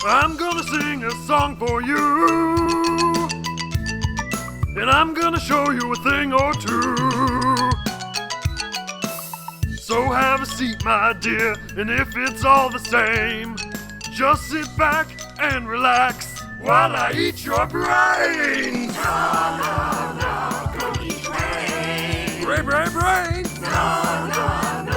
I'm gonna sing a song for you, and I'm gonna show you a thing or two. So have a seat, my dear, and if it's all the same, just sit back and relax while I eat your brains. No, don't eat brains. Brains. No,